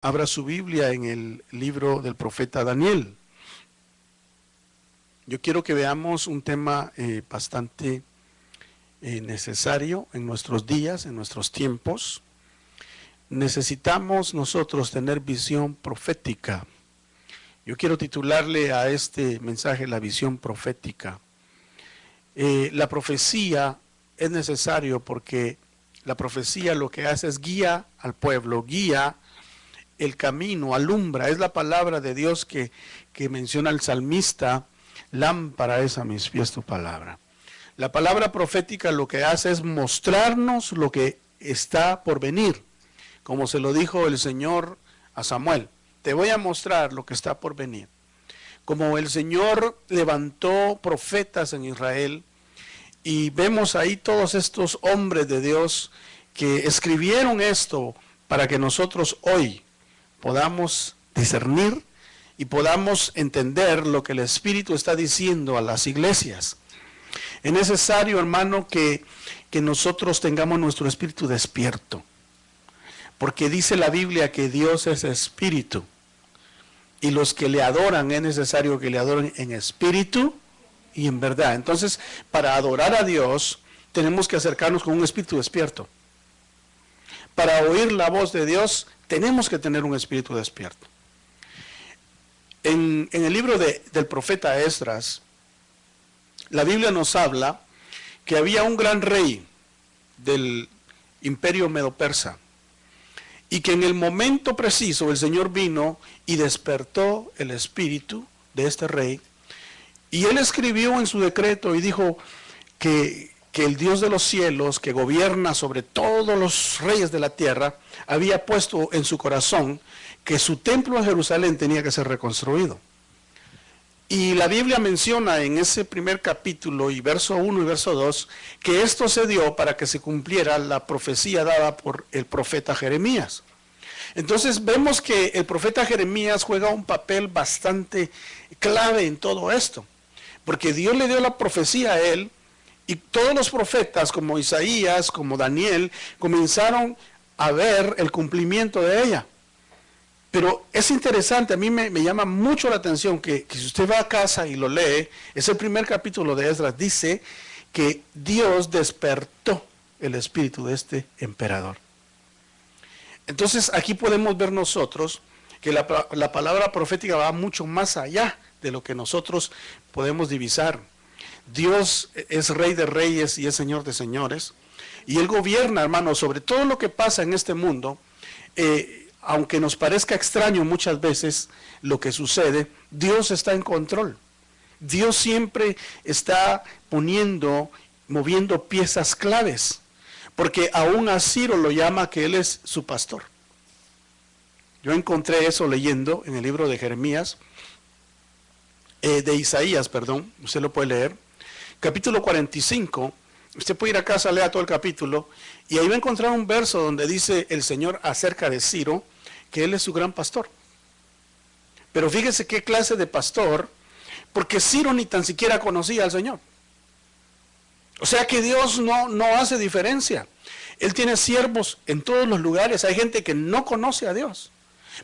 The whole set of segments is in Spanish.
Abra su Biblia en el libro del profeta Daniel. Yo quiero que veamos un tema bastante necesario en nuestros días, en nuestros tiempos. Necesitamos nosotros tener visión profética. Yo quiero titularle a este mensaje la visión profética. La profecía es necesario porque la profecía lo que hace es guía al pueblo, guía el camino, alumbra. Es la palabra de Dios que menciona el salmista: lámpara es a mis pies tu palabra. La palabra profética lo que hace es mostrarnos lo que está por venir, como se lo dijo el Señor a Samuel: te voy a mostrar lo que está por venir. Como el Señor levantó profetas en Israel, y vemos ahí todos estos hombres de Dios que escribieron esto para que nosotros hoy podamos discernir y podamos entender lo que el Espíritu está diciendo a las iglesias. Es necesario, hermano, que nosotros tengamos nuestro espíritu despierto, porque dice la Biblia que Dios es espíritu, y los que le adoran es necesario que le adoren en espíritu y en verdad. Entonces, para adorar a Dios tenemos que acercarnos con un espíritu despierto. Para oír la voz de Dios tenemos que tener un espíritu despierto. En el libro del profeta Esdras, la Biblia nos habla que había un gran rey del imperio medo-persa, y que en el momento preciso el Señor vino y despertó el espíritu de este rey, y él escribió en su decreto y dijo que el Dios de los cielos, que gobierna sobre todos los reyes de la tierra, había puesto en su corazón que su templo en Jerusalén tenía que ser reconstruido. Y la Biblia menciona en ese primer capítulo, y verso 1 y verso 2, que esto se dio para que se cumpliera la profecía dada por el profeta Jeremías. Entonces vemos que el profeta Jeremías juega un papel bastante clave en todo esto, porque Dios le dio la profecía a él, y todos los profetas como Isaías, como Daniel, comenzaron a ver el cumplimiento de ella. Pero es interesante, a mí me llama mucho la atención que si usted va a casa y lo lee, es el primer capítulo de Esdras, dice que Dios despertó el espíritu de este emperador. Entonces aquí podemos ver nosotros que la palabra profética va mucho más allá de lo que nosotros podemos divisar. Dios es Rey de reyes y es Señor de señores, y Él gobierna, hermano, sobre todo lo que pasa en este mundo. Aunque nos parezca extraño muchas veces lo que sucede, Dios está en control. Dios siempre está moviendo piezas claves, porque aún a Ciro lo llama que Él es su pastor. Yo encontré eso leyendo en el libro de Jeremías, de Isaías, perdón, usted lo puede leer, capítulo 45, usted puede ir a casa, lea todo el capítulo, y ahí va a encontrar un verso donde dice el Señor acerca de Ciro, que él es su gran pastor. Pero fíjese qué clase de pastor, porque Ciro ni tan siquiera conocía al Señor. O sea que Dios no hace diferencia. Él tiene siervos en todos los lugares. Hay gente que no conoce a Dios,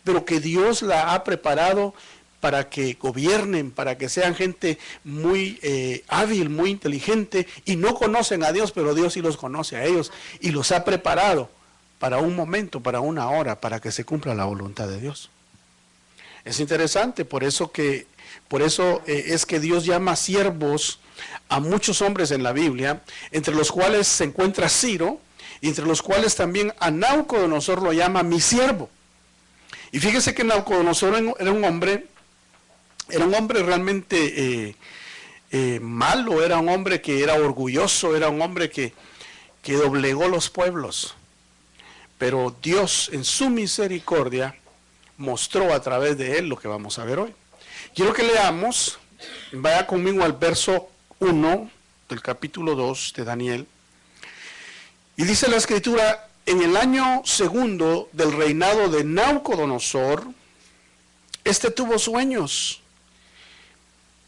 pero que Dios la ha preparado para que gobiernen, para que sean gente muy hábil, muy inteligente, y no conocen a Dios, pero Dios sí los conoce a ellos y los ha preparado para un momento, para una hora, para que se cumpla la voluntad de Dios. Es interesante, por eso es que Dios llama siervos a muchos hombres en la Biblia, entre los cuales se encuentra Ciro, y entre los cuales también a Nabucodonosor lo llama mi siervo. Y fíjese que Nabucodonosor era un hombre realmente malo, era un hombre que era orgulloso, era un hombre que doblegó los pueblos. Pero Dios en su misericordia mostró a través de él lo que vamos a ver hoy. Quiero que leamos, vaya conmigo al verso 1 del capítulo 2 de Daniel. Y dice la escritura: en el año segundo del reinado de Nabucodonosor, este tuvo sueños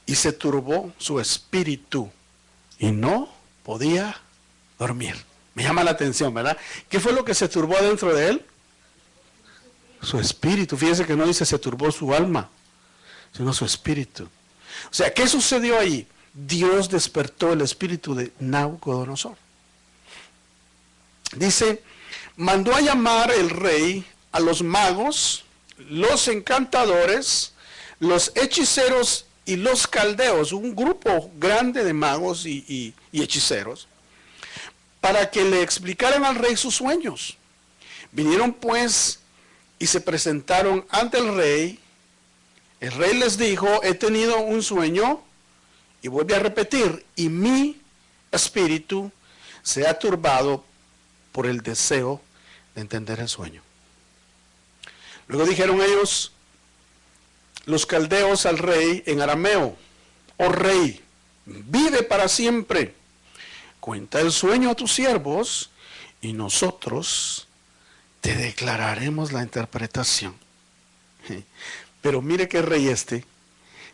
y se turbó su espíritu y no podía dormir. Me llama la atención, ¿verdad? ¿Qué fue lo que se turbó dentro de él? Su espíritu. Fíjese que no dice se turbó su alma, sino su espíritu. O sea, ¿qué sucedió ahí? Dios despertó el espíritu de Nabucodonosor. Dice, mandó a llamar el rey a los magos, los encantadores, los hechiceros y los caldeos, un grupo grande de magos y hechiceros, para que le explicaran al rey sus sueños. Vinieron pues y se presentaron ante el rey. El rey les dijo, he tenido un sueño, y vuelve a repetir, y mi espíritu se ha turbado por el deseo de entender el sueño. Luego dijeron ellos, los caldeos al rey en arameo, oh rey, vive para siempre, cuenta el sueño a tus siervos, y nosotros te declararemos la interpretación. Pero mire qué rey este.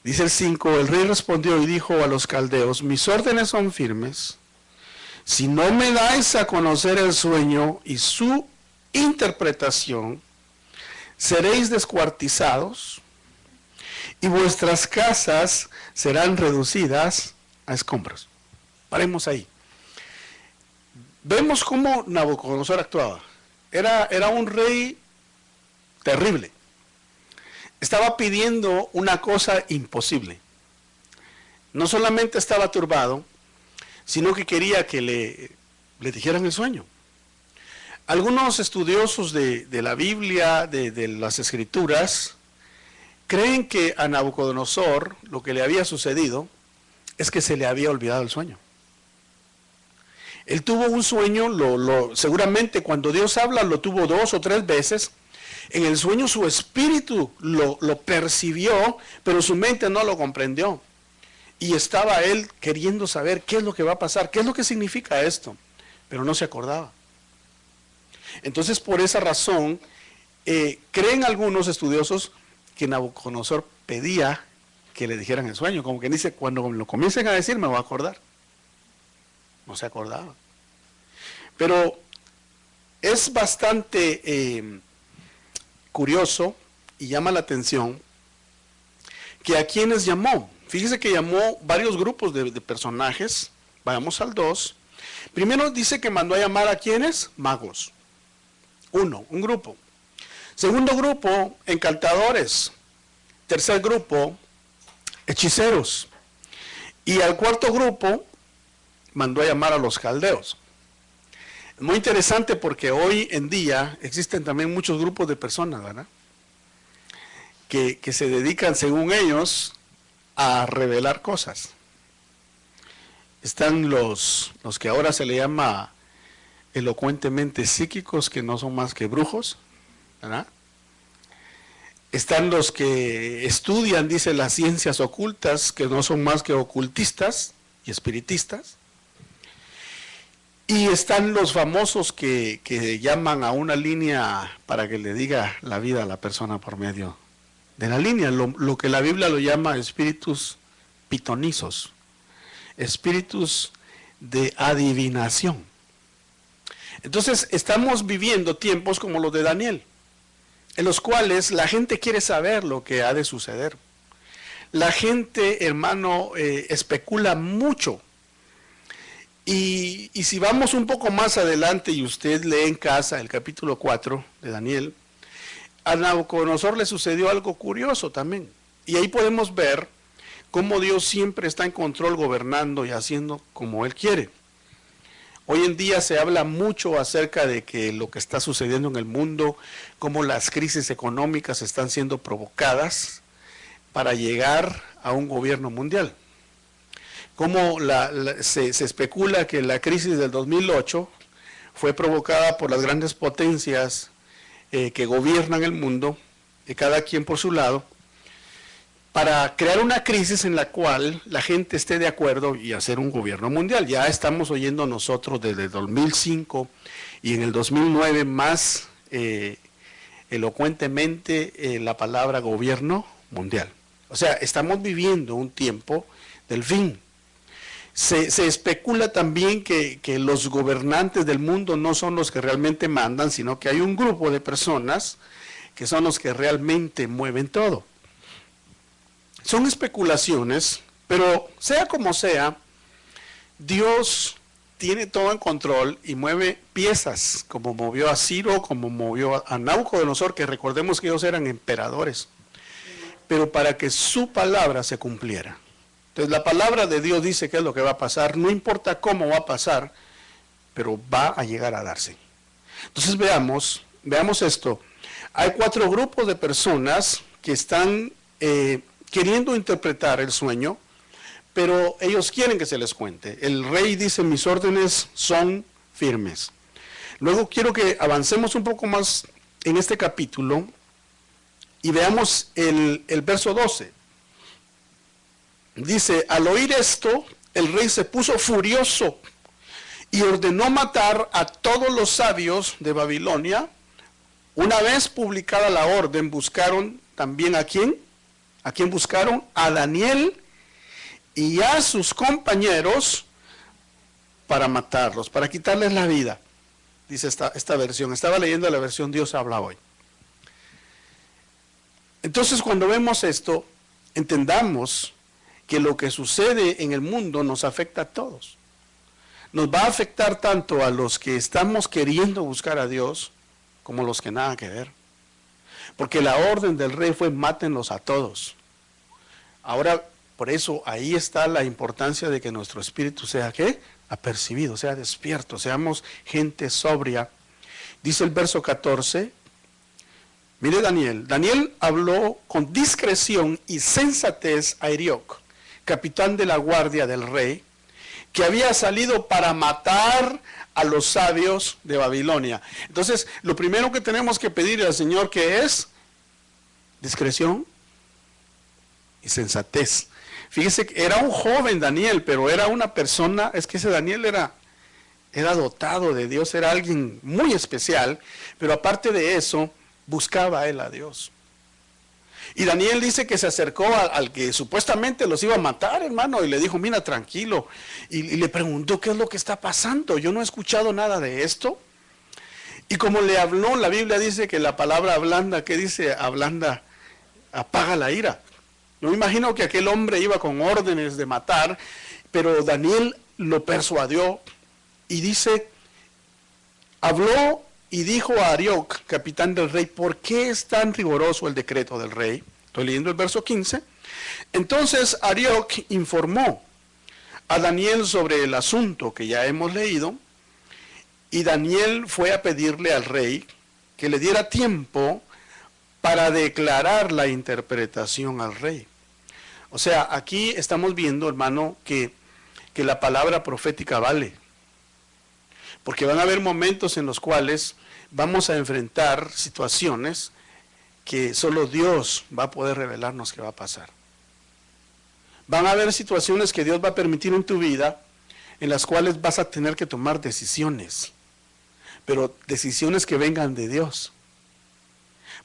Dice el 5, el rey respondió y dijo a los caldeos, mis órdenes son firmes. Si no me dais a conocer el sueño y su interpretación, seréis descuartizados y vuestras casas serán reducidas a escombros. Paremos ahí. Vemos cómo Nabucodonosor actuaba. Era un rey terrible. Estaba pidiendo una cosa imposible. No solamente estaba turbado, sino que quería que le dijeran el sueño. Algunos estudiosos de la Biblia, de las Escrituras, creen que a Nabucodonosor lo que le había sucedido es que se le había olvidado el sueño. Él tuvo un sueño, seguramente cuando Dios habla lo tuvo 2 o 3 veces. En el sueño su espíritu lo percibió, pero su mente no lo comprendió. Y estaba él queriendo saber qué es lo que va a pasar, qué es lo que significa esto, pero no se acordaba. Entonces, por esa razón, creen algunos estudiosos que Nabucodonosor pedía que le dijeran el sueño, como que dice, cuando me lo comiencen a decir me voy a acordar. No se acordaba. Pero es bastante curioso y llama la atención que a quienes llamó. Fíjese que llamó varios grupos de personajes. Vayamos al 2. Primero dice que mandó a llamar a quienes, magos. Un grupo. Segundo grupo, encantadores. Tercer grupo, hechiceros. Y al cuarto grupo mandó a llamar a los caldeos. Es muy interesante porque hoy en día existen también muchos grupos de personas, ¿verdad? Que se dedican, según ellos, a revelar cosas. Están los que ahora se le llama elocuentemente psíquicos, que no son más que brujos, ¿verdad? Están los que estudian, dice, las ciencias ocultas, que no son más que ocultistas y espiritistas. Y están los famosos que llaman a una línea para que le diga la vida a la persona por medio de la línea, lo que la Biblia lo llama espíritus pitonizos, espíritus de adivinación. Entonces estamos viviendo tiempos como los de Daniel, en los cuales la gente quiere saber lo que ha de suceder. La gente, hermano, especula mucho. Y si vamos un poco más adelante y usted lee en casa el capítulo 4 de Daniel, a Nabucodonosor le sucedió algo curioso también. Y ahí podemos ver cómo Dios siempre está en control, gobernando y haciendo como Él quiere. Hoy en día se habla mucho acerca de que lo que está sucediendo en el mundo, cómo las crisis económicas están siendo provocadas para llegar a un gobierno mundial. Cómo se especula que la crisis del 2008 fue provocada por las grandes potencias que gobiernan el mundo, cada quien por su lado, para crear una crisis en la cual la gente esté de acuerdo y hacer un gobierno mundial. Ya estamos oyendo nosotros desde el 2005 y en el 2009 más elocuentemente la palabra gobierno mundial. O sea, estamos viviendo un tiempo del fin. Se especula también que los gobernantes del mundo no son los que realmente mandan, sino que hay un grupo de personas que son los que realmente mueven todo. Son especulaciones, pero sea como sea, Dios tiene todo en control y mueve piezas, como movió a Ciro, como movió a Nabucodonosor, que recordemos que ellos eran emperadores, pero para que su palabra se cumpliera. Entonces la palabra de Dios dice qué es lo que va a pasar, no importa cómo va a pasar, pero va a llegar a darse. Entonces veamos esto. Hay 4 grupos de personas que están queriendo interpretar el sueño, pero ellos quieren que se les cuente. El rey dice, mis órdenes son firmes. Luego quiero que avancemos un poco más en este capítulo y veamos el verso 12. Dice, al oír esto, el rey se puso furioso y ordenó matar a todos los sabios de Babilonia. Una vez publicada la orden, buscaron también ¿a quién? ¿A quién buscaron? A Daniel y a sus compañeros para matarlos, para quitarles la vida. Dice esta versión. Estaba leyendo la versión Dios habla hoy. Entonces, cuando vemos esto, entendamos que lo que sucede en el mundo nos afecta a todos. Nos va a afectar tanto a los que estamos queriendo buscar a Dios, como los que nada que ver. Porque la orden del rey fue mátenlos a todos. Ahora, por eso ahí está la importancia de que nuestro espíritu sea ¿qué? Apercibido, sea despierto, seamos gente sobria. Dice el verso 14, mire Daniel habló con discreción y sensatez a Arioc, capitán de la guardia del rey, que había salido para matar a los sabios de Babilonia. Entonces, lo primero que tenemos que pedirle al Señor que es discreción y sensatez. Fíjese que era un joven Daniel, pero era una persona, es que ese Daniel era dotado de Dios, era alguien muy especial, pero aparte de eso, buscaba él a Dios. Y Daniel dice que se acercó al que supuestamente los iba a matar, hermano, y le dijo, mira, tranquilo. Y le preguntó, ¿qué es lo que está pasando? Yo no he escuchado nada de esto. Y como le habló, la Biblia dice que la palabra ablanda, ¿qué dice? Ablanda, apaga la ira. Yo me imagino que aquel hombre iba con órdenes de matar, pero Daniel lo persuadió y dice, habló y dijo a Arioc, capitán del rey, ¿por qué es tan riguroso el decreto del rey? Estoy leyendo el verso 15. Entonces Arioc informó a Daniel sobre el asunto que ya hemos leído, y Daniel fue a pedirle al rey que le diera tiempo para declarar la interpretación al rey. O sea, aquí estamos viendo, hermano, que la palabra profética vale. Porque van a haber momentos en los cuales vamos a enfrentar situaciones que solo Dios va a poder revelarnos qué va a pasar. Van a haber situaciones que Dios va a permitir en tu vida, en las cuales vas a tener que tomar decisiones, pero decisiones que vengan de Dios.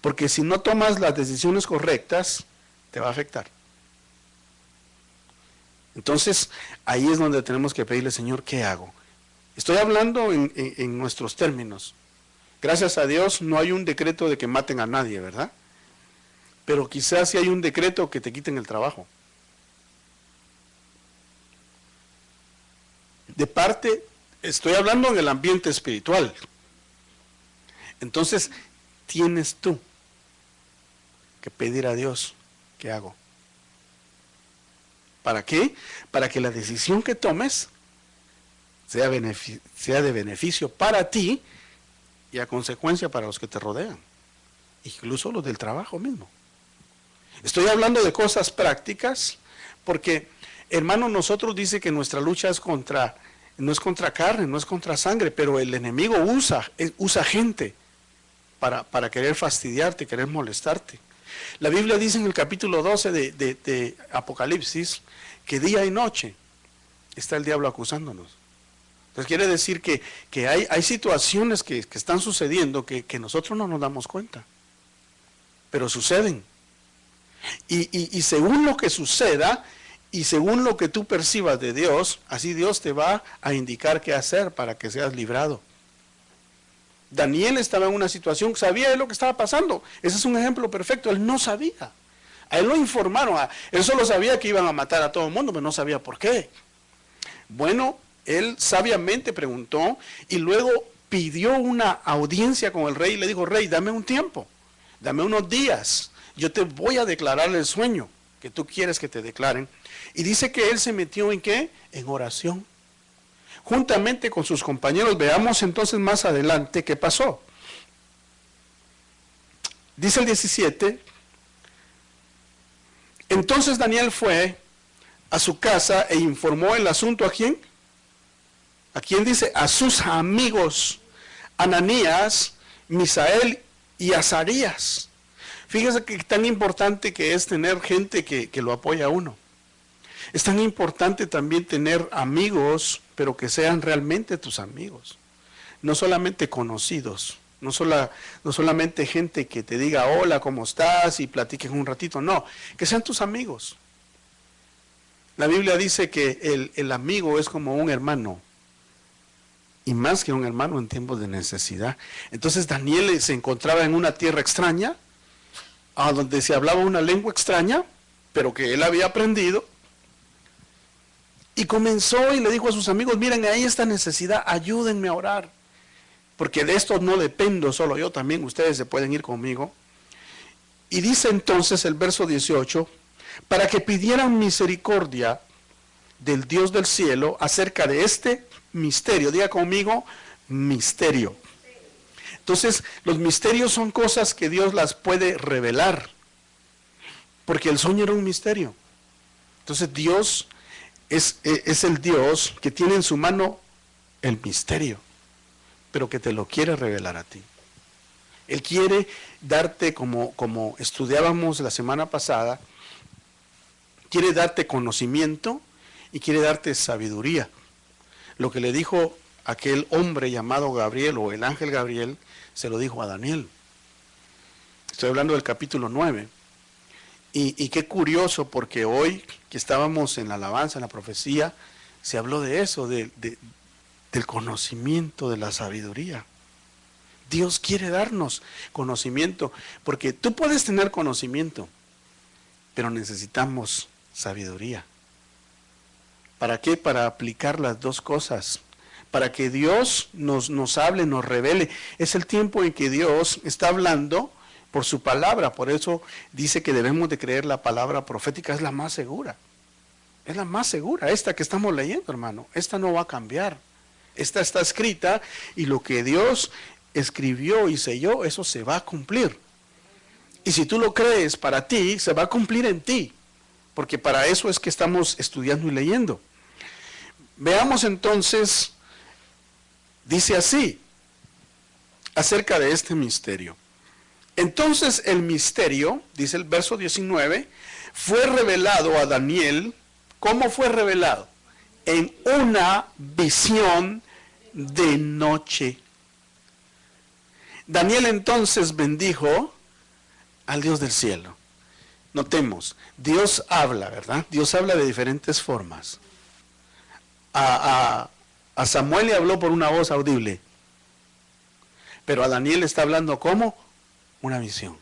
Porque si no tomas las decisiones correctas, te va a afectar. Entonces, ahí es donde tenemos que pedirle, Señor, ¿qué hago? Estoy hablando en nuestros términos. Gracias a Dios no hay un decreto de que maten a nadie, ¿verdad? Pero quizás sí hay un decreto que te quiten el trabajo. De parte, estoy hablando en el ambiente espiritual. Entonces, tienes tú que pedir a Dios, ¿qué hago? ¿Para qué? Para que la decisión que tomes sea de beneficio para ti y a consecuencia para los que te rodean, incluso los del trabajo mismo. Estoy hablando de cosas prácticas porque, hermano, nosotros dice que nuestra lucha no es contra carne, no es contra sangre, pero el enemigo usa gente para querer fastidiarte, querer molestarte. La Biblia dice en el capítulo 12 de Apocalipsis que día y noche está el diablo acusándonos. Entonces quiere decir que hay situaciones que están sucediendo que nosotros no nos damos cuenta, pero suceden. Y según lo que suceda y según lo que tú percibas de Dios, así Dios te va a indicar qué hacer para que seas librado. Daniel estaba en una situación, sabía de lo que estaba pasando. Ese es un ejemplo perfecto, él no sabía. A él lo informaron, él solo sabía que iban a matar a todo el mundo, pero no sabía por qué. Bueno, él sabiamente preguntó y luego pidió una audiencia con el rey y le dijo, rey, dame un tiempo, dame unos días, yo te voy a declarar el sueño que tú quieres que te declaren. Y dice que él se metió ¿en qué? En oración. Juntamente con sus compañeros. Veamos entonces más adelante qué pasó. Dice el 17, entonces Daniel fue a su casa e informó el asunto ¿a quién? ¿A quién dice? A sus amigos, Ananías, Misael y Azarías. Fíjese que tan importante que es tener gente que lo apoya a uno. Es tan importante también tener amigos, pero que sean realmente tus amigos. No solamente conocidos, no solamente gente que te diga hola, ¿cómo estás? Y platiquen un ratito. No, que sean tus amigos. La Biblia dice que el amigo es como un hermano. Y más que un hermano en tiempos de necesidad. Entonces Daniel se encontraba en una tierra extraña, a donde se hablaba una lengua extraña, pero que él había aprendido. Y comenzó y le dijo a sus amigos, miren, hay esta necesidad, ayúdenme a orar. Porque de esto no dependo solo yo, también ustedes se pueden ir conmigo. Y dice entonces el verso 18, para que pidieran misericordia del Dios del cielo acerca de este misterio. Diga conmigo, misterio. Entonces, los misterios son cosas que Dios las puede revelar. Porque el sueño era un misterio. Entonces, Dios es el Dios que tiene en su mano el misterio, pero que te lo quiere revelar a ti. Él quiere darte, como estudiábamos la semana pasada, quiere darte conocimiento y quiere darte sabiduría. Lo que le dijo aquel hombre llamado Gabriel, o el ángel Gabriel, se lo dijo a Daniel. Estoy hablando del capítulo 9. Y qué curioso, porque hoy que estábamos en la alabanza, en la profecía, se habló de eso, del conocimiento, de la sabiduría. Dios quiere darnos conocimiento, porque tú puedes tener conocimiento, pero necesitamos sabiduría. ¿Para qué? Para aplicar las dos cosas, para que Dios nos hable, nos revele. Es el tiempo en que Dios está hablando por su palabra. Por eso dice que debemos de creer la palabra profética, es la más segura. Es la más segura, esta que estamos leyendo, hermano. Esta no va a cambiar. Esta está escrita y lo que Dios escribió y selló, eso se va a cumplir. Y si tú lo crees para ti, se va a cumplir en ti. Porque para eso es que estamos estudiando y leyendo. Veamos entonces, dice así, acerca de este misterio. Entonces el misterio, dice el verso 19, fue revelado a Daniel. ¿Cómo fue revelado? En una visión de noche. Daniel entonces bendijo al Dios del cielo. Notemos, Dios habla, ¿verdad? Dios habla de diferentes formas. A Samuel le habló por una voz audible, pero a Daniel está hablando ¿cómo? Una visión.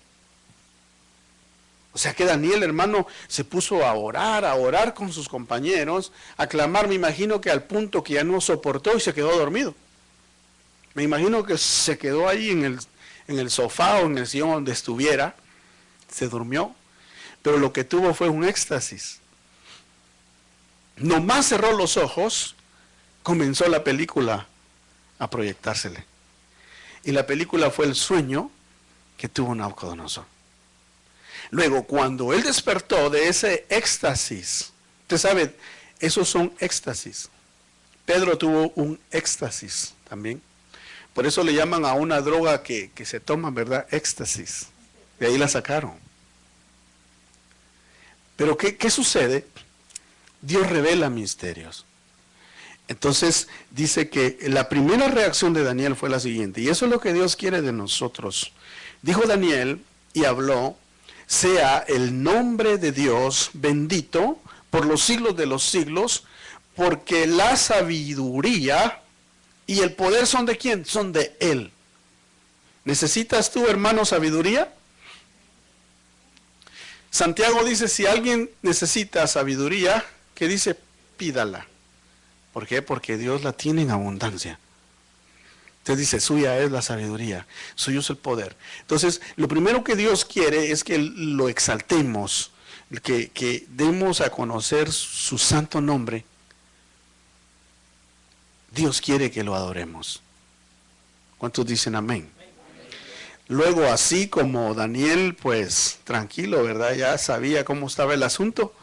O sea que Daniel, hermano, se puso a orar con sus compañeros, a clamar, me imagino que al punto que ya no soportó y se quedó dormido. Me imagino que se quedó ahí en el sofá o en el sillón donde estuviera, se durmió, pero lo que tuvo fue un éxtasis. Nomás cerró los ojos, comenzó la película a proyectársele. Y la película fue el sueño que tuvo Nabucodonosor. Luego, cuando él despertó de ese éxtasis, usted sabe, esos son éxtasis. Pedro tuvo un éxtasis también. Por eso le llaman a una droga que se toma, ¿verdad? Éxtasis. De ahí la sacaron. Pero ¿qué sucede? Dios revela misterios. Entonces dice que la primera reacción de Daniel fue la siguiente, y eso es lo que Dios quiere de nosotros. Dijo Daniel y habló, sea el nombre de Dios bendito por los siglos de los siglos, porque la sabiduría y el poder son de quién, son de Él. ¿Necesitas tú, hermano, sabiduría? Santiago dice, si alguien necesita sabiduría, ¿qué dice? Pídala. ¿Por qué? Porque Dios la tiene en abundancia. Entonces dice, suya es la sabiduría, suyo es el poder. Entonces, lo primero que Dios quiere es que lo exaltemos, que demos a conocer su santo nombre. Dios quiere que lo adoremos. ¿Cuántos dicen amén? Luego, así como Daniel, pues tranquilo, ¿verdad? Ya sabía cómo estaba el asunto.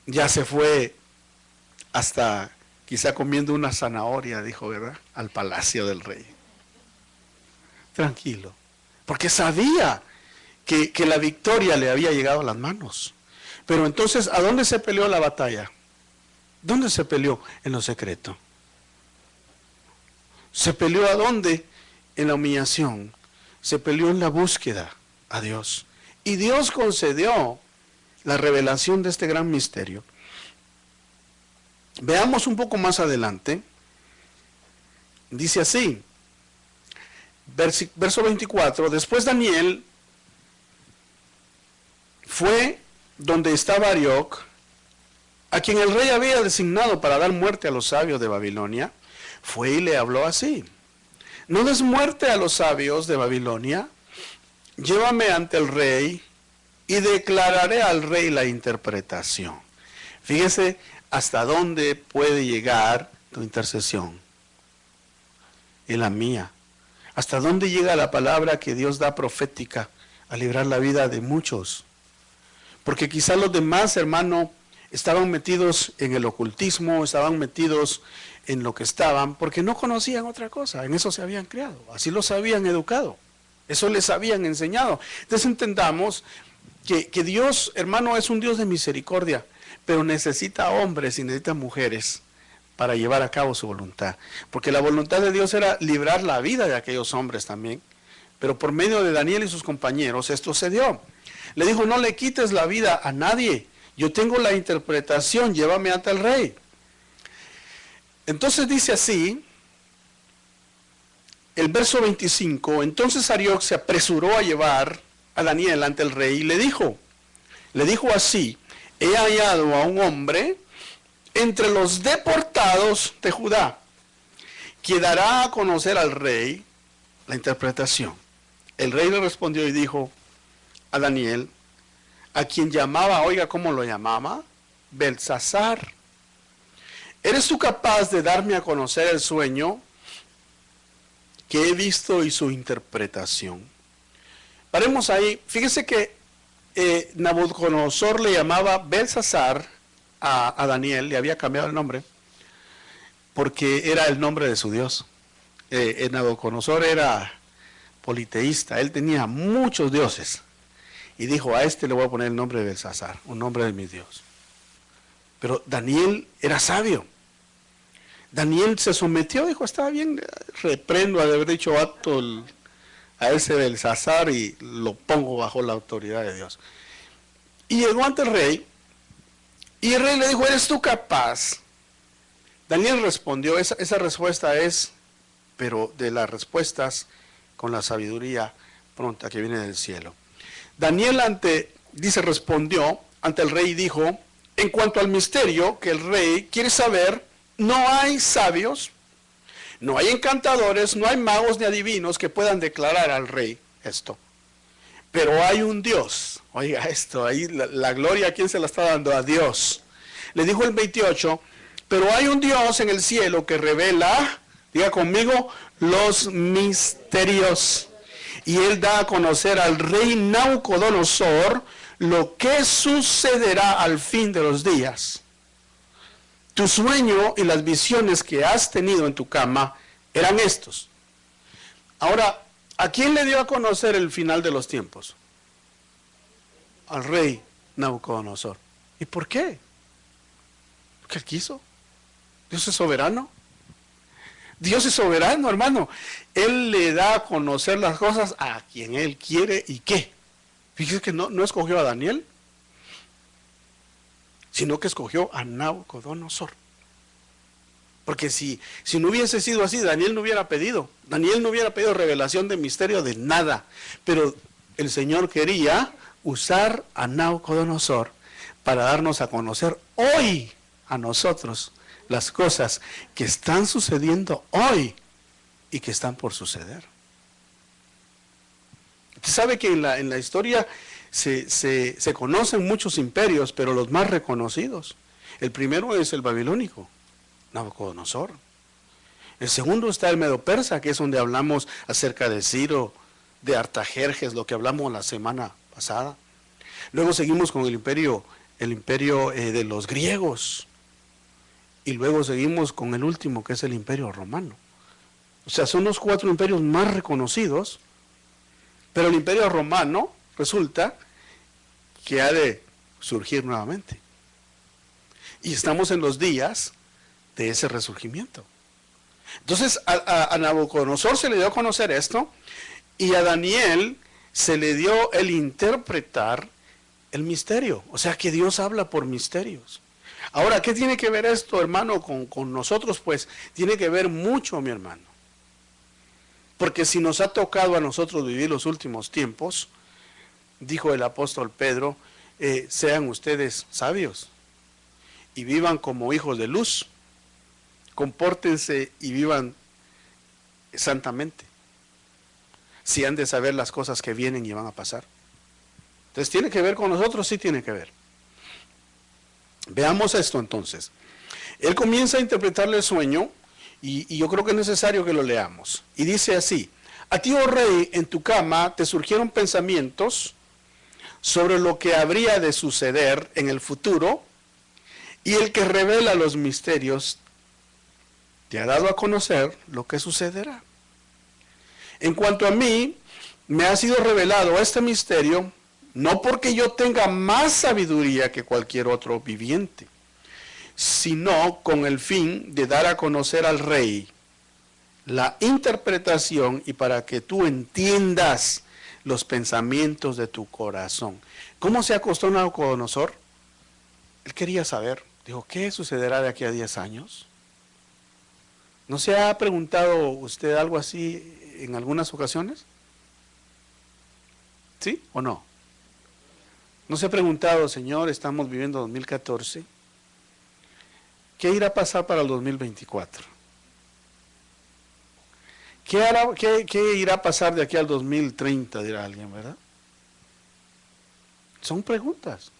Ya se fue hasta quizá comiendo una zanahoria, dijo, ¿verdad? Al palacio del rey. Tranquilo. Porque sabía que la victoria le había llegado a las manos. Pero entonces, ¿a dónde se peleó la batalla? ¿Dónde se peleó? En lo secreto. ¿Se peleó a dónde? En la humillación. Se peleó en la búsqueda a Dios. Y Dios concedió la revelación de este gran misterio. Veamos un poco más adelante. Dice así, verso 24, después Daniel fue donde estaba Arioc, a quien el rey había designado para dar muerte a los sabios de Babilonia. Fue y le habló así: no des muerte a los sabios de Babilonia, llévame ante el rey y declararé al rey la interpretación. Fíjese hasta dónde puede llegar tu intercesión y la mía. Hasta dónde llega la palabra que Dios da profética a librar la vida de muchos. Porque quizá los demás, hermano, estaban metidos en el ocultismo, estaban metidos en lo que estaban, porque no conocían otra cosa, en eso se habían criado, así los habían educado, eso les habían enseñado. Entonces entendamos que Dios, hermano, es un Dios de misericordia, pero necesita hombres y necesita mujeres para llevar a cabo su voluntad, porque la voluntad de Dios era librar la vida de aquellos hombres también, pero por medio de Daniel y sus compañeros esto se dio. Le dijo, no le quites la vida a nadie, yo tengo la interpretación, llévame ante el rey. Entonces dice así, el verso 25, entonces Arioc se apresuró a llevar a Daniel ante el rey y le dijo así: he hallado a un hombre entre los deportados de Judá, que dará a conocer al rey la interpretación. El rey le respondió y dijo a Daniel, a quien llamaba, oiga cómo lo llamaba, Belsasar: ¿eres tú capaz de darme a conocer el sueño que he visto y su interpretación? Paremos ahí. Fíjese que Nabucodonosor le llamaba Belsasar a Daniel, le había cambiado el nombre, porque era el nombre de su Dios. Nabucodonosor era politeísta, él tenía muchos dioses, y dijo, a este le voy a poner el nombre de Belsasar, un nombre de mi Dios. Pero Daniel era sabio. Daniel se sometió, dijo, está bien, reprendo al haber dicho acto a ese Belsasar y lo pongo bajo la autoridad de Dios. Y llegó ante el rey, y el rey le dijo, ¿eres tú capaz? Daniel respondió, esa respuesta es, pero de las respuestas con la sabiduría pronta que viene del cielo. Daniel respondió ante el rey y dijo, en cuanto al misterio que el rey quiere saber, no hay sabios, no hay encantadores, no hay magos ni adivinos que puedan declarar al rey esto. Pero hay un Dios, oiga esto, ahí la gloria, ¿a quién se la está dando? A Dios. Le dijo el 28, pero hay un Dios en el cielo que revela, diga conmigo, los misterios. Y él da a conocer al rey Nabucodonosor lo que sucederá al fin de los días. Tu sueño y las visiones que has tenido en tu cama eran estos. Ahora, ¿a quién le dio a conocer el final de los tiempos? Al rey Nabucodonosor. ¿Y por qué? Porque él quiso. Dios es soberano. Dios es soberano, hermano. Él le da a conocer las cosas a quien él quiere y qué. Fíjese que no escogió a Daniel, sino que escogió a Nabucodonosor. Porque si no hubiese sido así, Daniel no hubiera pedido. Daniel no hubiera pedido revelación de misterio de nada. Pero el Señor quería usar a Nabucodonosor para darnos a conocer hoy a nosotros las cosas que están sucediendo hoy y que están por suceder. Usted sabe que en la historia se conocen muchos imperios, pero los más reconocidos. El primero es el babilónico, Nabucodonosor. El segundo está el medo-persa, que es donde hablamos acerca de Ciro, de Artajerjes, lo que hablamos la semana pasada. Luego seguimos con el imperio de los griegos. Y luego seguimos con el último, que es el imperio romano. O sea, son los 4 imperios más reconocidos, pero el imperio romano resulta que ha de surgir nuevamente. Y estamos en los días de ese resurgimiento. Entonces a Nabucodonosor se le dio a conocer esto, y a Daniel se le dio el interpretar el misterio. O sea que Dios habla por misterios. Ahora, ¿qué tiene que ver esto, hermano, con nosotros? Pues tiene que ver mucho, mi hermano. Porque si nos ha tocado a nosotros vivir los últimos tiempos, dijo el apóstol Pedro, sean ustedes sabios y vivan como hijos de luz, compórtense y vivan santamente, si han de saber las cosas que vienen y van a pasar. Entonces, ¿tiene que ver con nosotros? Sí tiene que ver. Veamos esto entonces. Él comienza a interpretarle el sueño, y yo creo que es necesario que lo leamos. Y dice así: a ti, oh rey, en tu cama te surgieron pensamientos sobre lo que habría de suceder en el futuro, y el que revela los misterios te ha dado a conocer lo que sucederá. En cuanto a mí, me ha sido revelado este misterio, no porque yo tenga más sabiduría que cualquier otro viviente, sino con el fin de dar a conocer al rey la interpretación y para que tú entiendas los pensamientos de tu corazón. ¿Cómo se acostó Nabucodonosor? Él quería saber, dijo, ¿qué sucederá de aquí a 10 años? ¿No se ha preguntado usted algo así en algunas ocasiones? ¿Sí o no? ¿No se ha preguntado, Señor, estamos viviendo 2014, ¿qué irá a pasar para el 2024? ¿Qué irá a pasar de aquí al 2030, dirá alguien, verdad? Son preguntas.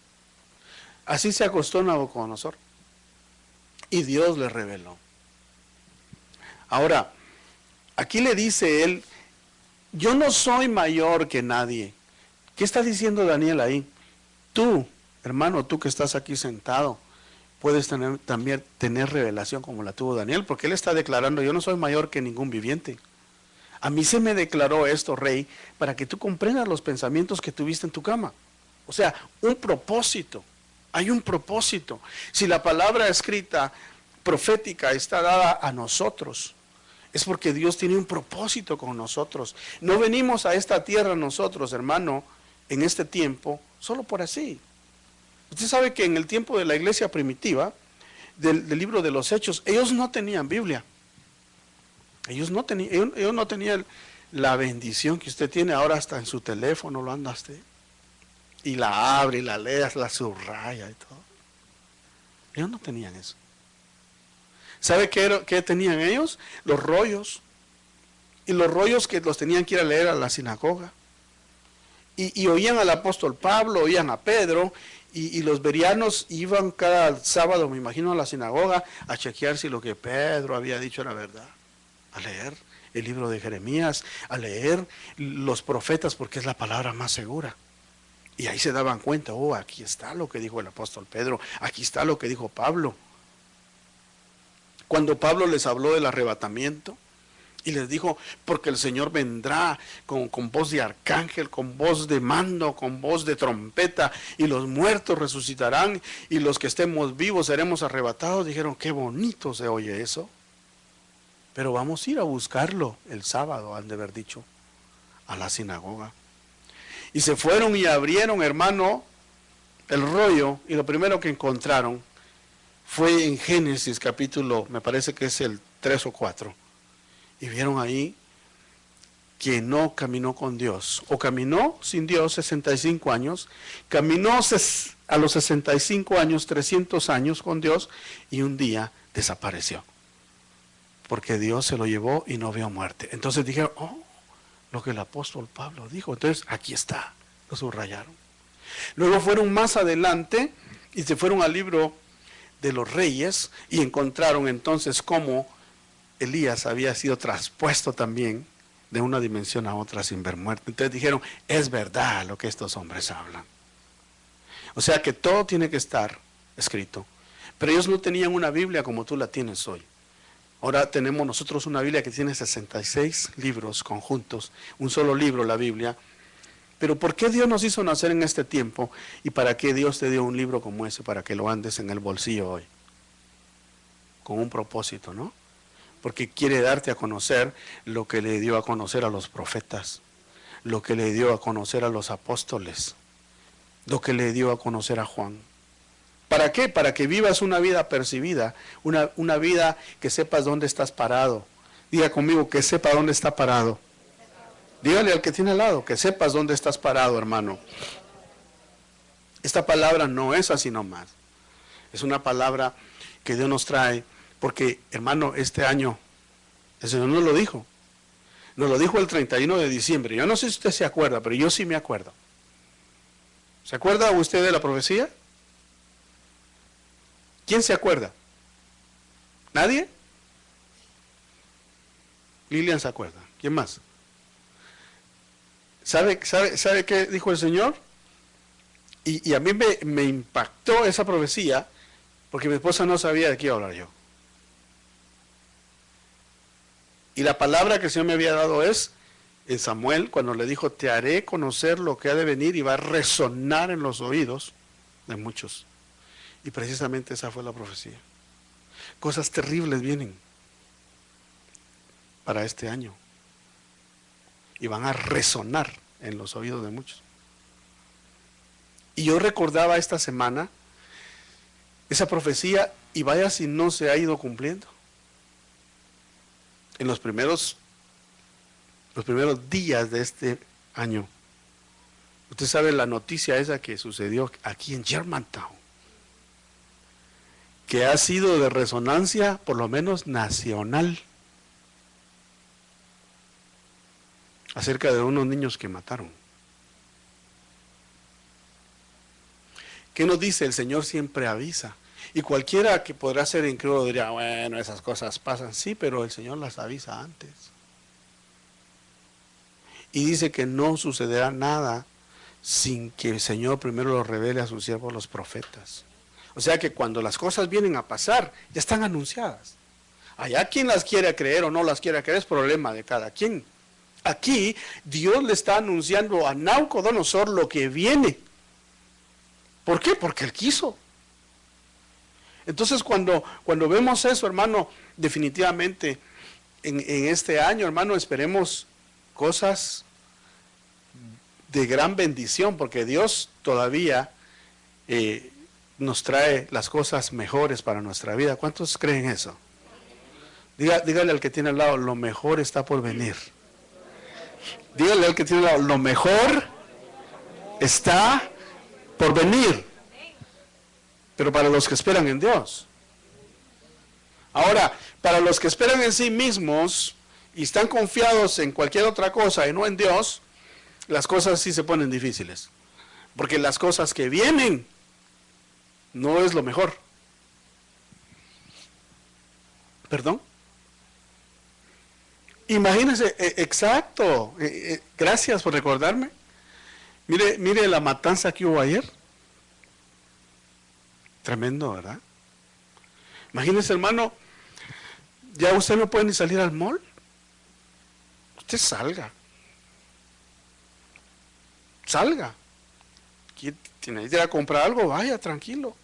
Así se acostó Nabucodonosor. Y Dios le reveló. Ahora, aquí le dice él, yo no soy mayor que nadie. ¿Qué está diciendo Daniel ahí? Tú, hermano, tú que estás aquí sentado, puedes también tener revelación como la tuvo Daniel, porque él está declarando, yo no soy mayor que ningún viviente. A mí se me declaró esto, rey, para que tú comprendas los pensamientos que tuviste en tu cama. O sea, un propósito. Hay un propósito. Si la palabra escrita profética está dada a nosotros, es porque Dios tiene un propósito con nosotros. No venimos a esta tierra nosotros, hermano, en este tiempo, solo por así. Usted sabe que en el tiempo de la iglesia primitiva, del libro de los Hechos, ellos no tenían Biblia. Ellos no tenían la bendición que usted tiene ahora, hasta en su teléfono lo anda usted. Y la abre y la lee, la subraya y todo. Ellos no tenían eso. ¿Sabe qué tenían ellos? Los rollos. Y los rollos que los tenían que ir a leer a la sinagoga. Y oían al apóstol Pablo, oían a Pedro, y los bereanos iban cada sábado, me imagino, a la sinagoga a chequear si lo que Pedro había dicho era verdad. A leer el libro de Jeremías, a leer los profetas, porque es la palabra más segura. Y ahí se daban cuenta, oh, aquí está lo que dijo el apóstol Pedro, aquí está lo que dijo Pablo. Cuando Pablo les habló del arrebatamiento, y les dijo, porque el Señor vendrá con voz de arcángel, con voz de mando, con voz de trompeta, y los muertos resucitarán, y los que estemos vivos seremos arrebatados. Dijeron, qué bonito se oye eso. Pero vamos a ir a buscarlo el sábado, han de haber dicho, a la sinagoga. Y se fueron y abrieron, hermano, el rollo, y lo primero que encontraron fue en Génesis capítulo, me parece que es el 3 o 4, y vieron ahí que no caminó con Dios, o caminó sin Dios 65 años, caminó a los 65 años, 300 años con Dios, y un día desapareció, porque Dios se lo llevó y no vio muerte. Entonces dijeron, oh, lo que el apóstol Pablo dijo, entonces aquí está, lo subrayaron. Luego fueron más adelante y se fueron al libro de los Reyes y encontraron entonces cómo Elías había sido traspuesto también de una dimensión a otra sin ver muerte. Entonces dijeron, es verdad lo que estos hombres hablan. O sea que todo tiene que estar escrito. Pero ellos no tenían una Biblia como tú la tienes hoy. Ahora tenemos nosotros una Biblia que tiene 66 libros conjuntos, un solo libro la Biblia. Pero ¿por qué Dios nos hizo nacer en este tiempo? ¿Y para qué Dios te dio un libro como ese para que lo andes en el bolsillo hoy? Con un propósito, ¿no? Porque quiere darte a conocer lo que le dio a conocer a los profetas, lo que le dio a conocer a los apóstoles, lo que le dio a conocer a Juan. ¿Para qué? Para que vivas una vida percibida, una vida que sepas dónde estás parado. Diga conmigo, que sepa dónde está parado. Dígale al que tiene al lado, que sepas dónde estás parado, hermano. Esta palabra no es así nomás. Es una palabra que Dios nos trae, porque, hermano, este año, el Señor nos lo dijo. Nos lo dijo el 31 de diciembre. Yo no sé si usted se acuerda, pero yo sí me acuerdo. ¿Se acuerda usted de la profecía? ¿Quién se acuerda? ¿Nadie? Lilian se acuerda. ¿Quién más? ¿Sabe qué dijo el Señor? Y a mí me impactó esa profecía, porque mi esposa no sabía de qué iba a hablar yo. Y la palabra que el Señor me había dado es, en Samuel, cuando le dijo, te haré conocer lo que ha de venir y va a resonar en los oídos de muchos. Y precisamente esa fue la profecía. Cosas terribles vienen para este año. Y van a resonar en los oídos de muchos. Y yo recordaba esta semana esa profecía, y vaya si no se ha ido cumpliendo. En los primeros días de este año. Usted sabe la noticia esa que sucedió aquí en Germantown, que ha sido de resonancia por lo menos nacional, acerca de unos niños que mataron. ¿Qué nos dice? El Señor siempre avisa. Y cualquiera que podrá ser incrédulo diría, bueno, esas cosas pasan. Sí, pero el Señor las avisa antes. Y dice que no sucederá nada sin que el Señor primero lo revele a sus siervos los profetas. O sea que cuando las cosas vienen a pasar, ya están anunciadas. Allá quien las quiera creer o no las quiera creer es problema de cada quien. Aquí Dios le está anunciando a Nabucodonosor lo que viene. ¿Por qué? Porque Él quiso. Entonces cuando vemos eso, hermano, definitivamente en este año, hermano, esperemos cosas de gran bendición, porque Dios todavía nos trae las cosas mejores para nuestra vida. ¿Cuántos creen eso? Dígale al que tiene al lado, lo mejor está por venir. Dígale al que tiene al lado, lo mejor está por venir. Pero para los que esperan en Dios. Ahora, para los que esperan en sí mismos y están confiados en cualquier otra cosa y no en Dios, las cosas sí se ponen difíciles. Porque las cosas que vienen no es lo mejor. ¿Perdón? Imagínense, exacto, gracias por recordarme. Mire la matanza que hubo ayer. Tremendo, ¿verdad? Imagínense, hermano, ya usted no puede ni salir al mall. Usted salga. Tiene que ir a comprar algo, vaya, tranquilo.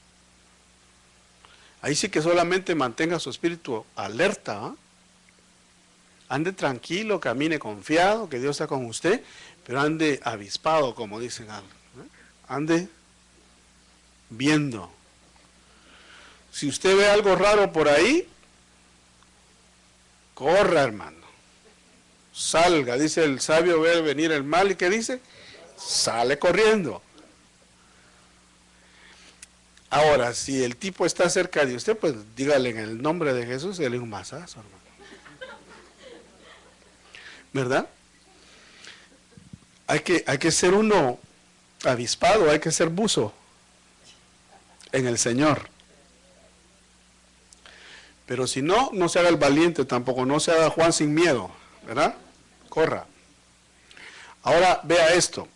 Ahí sí que solamente mantenga su espíritu alerta, ¿eh? Ande tranquilo, camine confiado, que Dios está con usted, pero ande avispado, como dicen, ¿eh? Ande viendo. Si usted ve algo raro por ahí, corra, hermano. Salga, dice el sabio, ve venir el mal, ¿y qué dice? Sale corriendo. Ahora, si el tipo está cerca de usted, pues dígale en el nombre de Jesús, dele un mazazo, hermano. ¿Verdad? Hay que ser uno avispado, hay que ser buzo en el Señor. Pero si no, no se haga el valiente tampoco, no se haga Juan sin miedo, ¿verdad? Corra. Ahora vea esto,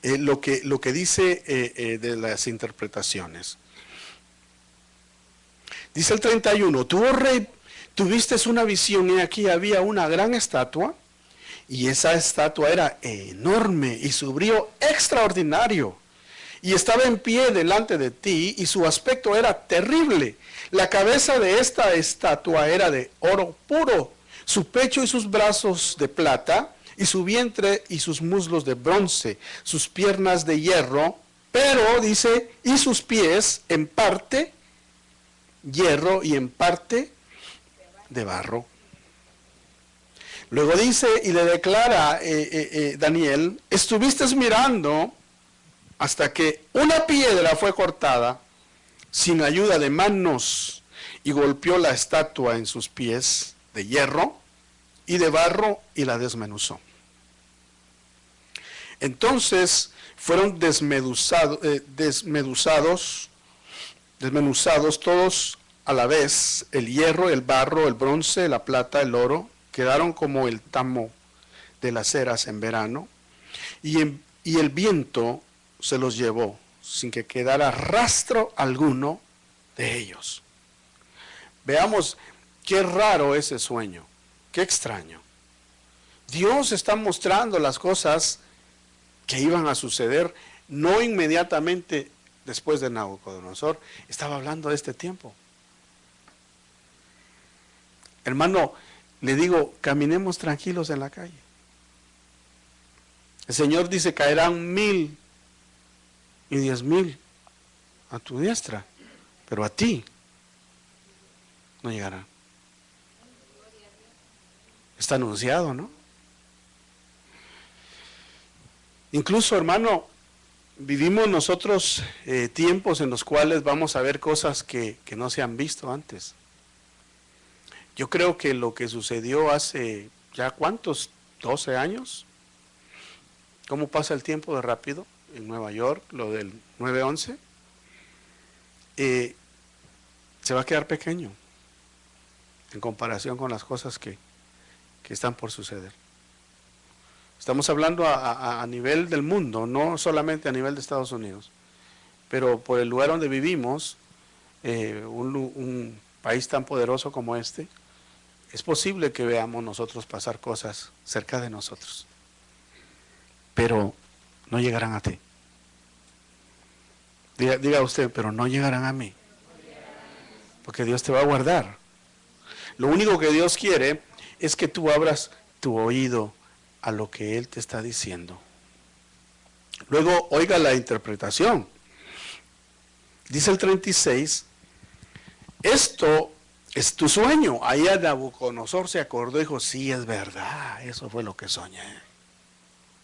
lo que dice de las interpretaciones. Dice el 31, tú, oh rey, tuviste una visión y aquí había una gran estatua, y esa estatua era enorme y su brillo extraordinario, y estaba en pie delante de ti, y su aspecto era terrible. La cabeza de esta estatua era de oro puro, su pecho y sus brazos de plata, y su vientre y sus muslos de bronce, sus piernas de hierro, pero, dice, y sus pies en parte hierro y en parte de barro. Luego dice y le declara Daniel, estuviste mirando hasta que una piedra fue cortada sin ayuda de manos y golpeó la estatua en sus pies de hierro y de barro y la desmenuzó. Entonces fueron desmenuzados todos a la vez, el hierro, el barro, el bronce, la plata, el oro, quedaron como el tamo de las eras en verano, y el viento se los llevó, sin que quedara rastro alguno de ellos. Veamos qué raro ese sueño, qué extraño. Dios está mostrando las cosas que iban a suceder, no inmediatamente después de Nabucodonosor, estaba hablando de este tiempo. Hermano, le digo, caminemos tranquilos en la calle. El Señor dice, caerán 1000 y 10,000 a tu diestra, pero a ti no llegarán. Está anunciado, ¿no? Incluso, hermano, vivimos nosotros tiempos en los cuales vamos a ver cosas que no se han visto antes. Yo creo que lo que sucedió hace ya ¿cuántos? 12 años. ¿Cómo pasa el tiempo de rápido? En Nueva York, lo del 9/11, se va a quedar pequeño en comparación con las cosas que están por suceder. Estamos hablando a nivel del mundo, no solamente a nivel de Estados Unidos, pero por el lugar donde vivimos, un país tan poderoso como este, es posible que veamos nosotros pasar cosas cerca de nosotros, pero no llegarán a ti. Diga usted, pero no llegarán a mí, porque Dios te va a guardar. Lo único que Dios quiere es que tú abras tu oído a lo que Él te está diciendo. Luego, oiga la interpretación. Dice el 36, esto es tu sueño. Ahí Nabucodonosor se acordó y dijo, sí, es verdad, eso fue lo que soñé.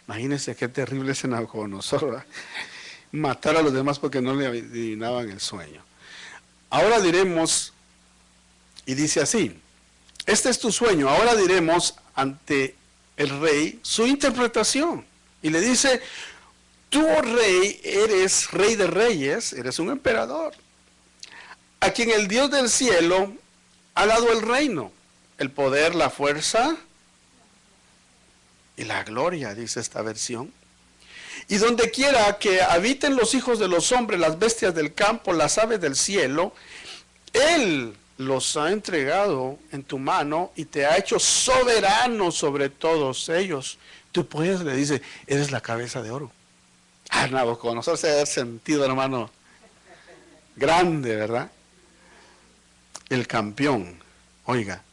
Imagínense qué terrible ese Nabucodonosor, ¿verdad? Matar a los demás porque no le adivinaban el sueño. Ahora diremos, y dice así, este es tu sueño, ahora diremos ante el rey su interpretación. Y le dice, tú, oh rey, eres rey de reyes, eres un emperador, a quien el Dios del cielo ha dado el reino, el poder, la fuerza y la gloria, dice esta versión. Y donde quiera que habiten los hijos de los hombres, las bestias del campo, las aves del cielo, Él los ha entregado en tu mano y te ha hecho soberano sobre todos ellos. Tú puedes, le dice, eres la cabeza de oro. Nabucodonosor se ha sentido, hermano, grande, ¿verdad? El campeón, oiga.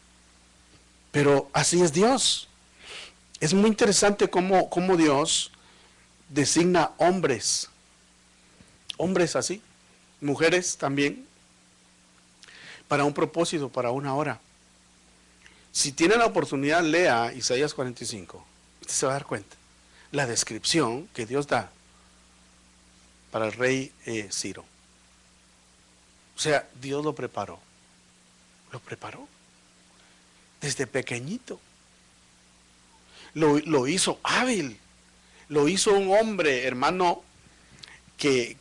Pero así es Dios. Es muy interesante cómo Dios designa hombres así. mujeres también, para un propósito, para una hora. Si tiene la oportunidad, lea Isaías 45. Usted se va a dar cuenta. La descripción que Dios da para el rey Ciro. O sea, Dios lo preparó. Lo preparó. Desde pequeñito. Lo hizo hábil. Lo hizo un hombre, hermano, que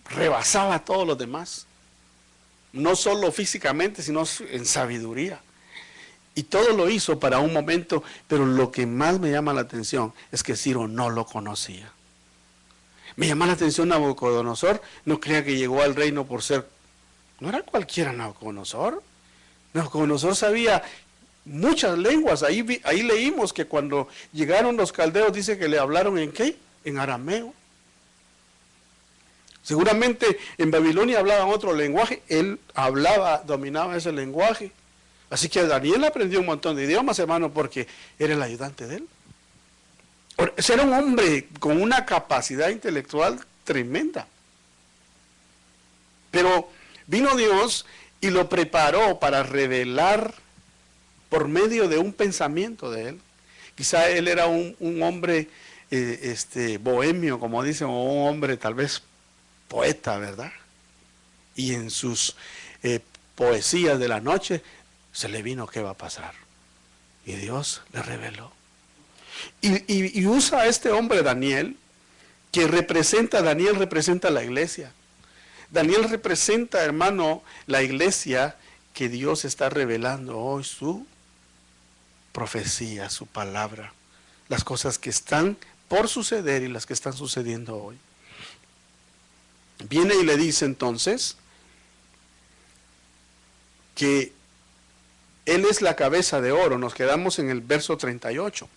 rebasaba a todos los demás. No solo físicamente, sino en sabiduría. Y todo lo hizo para un momento, pero lo que más me llama la atención es que Ciro no lo conocía. Me llama la atención Nabucodonosor, no crea que llegó al reino por ser, no era cualquiera Nabucodonosor. Nabucodonosor sabía muchas lenguas, ahí leímos que cuando llegaron los caldeos dice que le hablaron ¿en qué? En arameo. Seguramente en Babilonia hablaban otro lenguaje, él dominaba ese lenguaje. Así que Daniel aprendió un montón de idiomas, hermano, porque era el ayudante de él. Era un hombre con una capacidad intelectual tremenda. Pero vino Dios y lo preparó para revelar por medio de un pensamiento de él. Quizá él era un hombre bohemio, como dicen, o un hombre tal vez poeta, ¿verdad? Y en sus poesías de la noche se le vino qué va a pasar. Y Dios le reveló. Y usa a este hombre Daniel, Daniel representa la iglesia. Daniel representa, hermano, la iglesia que Dios está revelando hoy, su profecía, su palabra, las cosas que están por suceder y las que están sucediendo hoy. Viene y le dice entonces que Él es la cabeza de oro. Nos quedamos en el verso 38.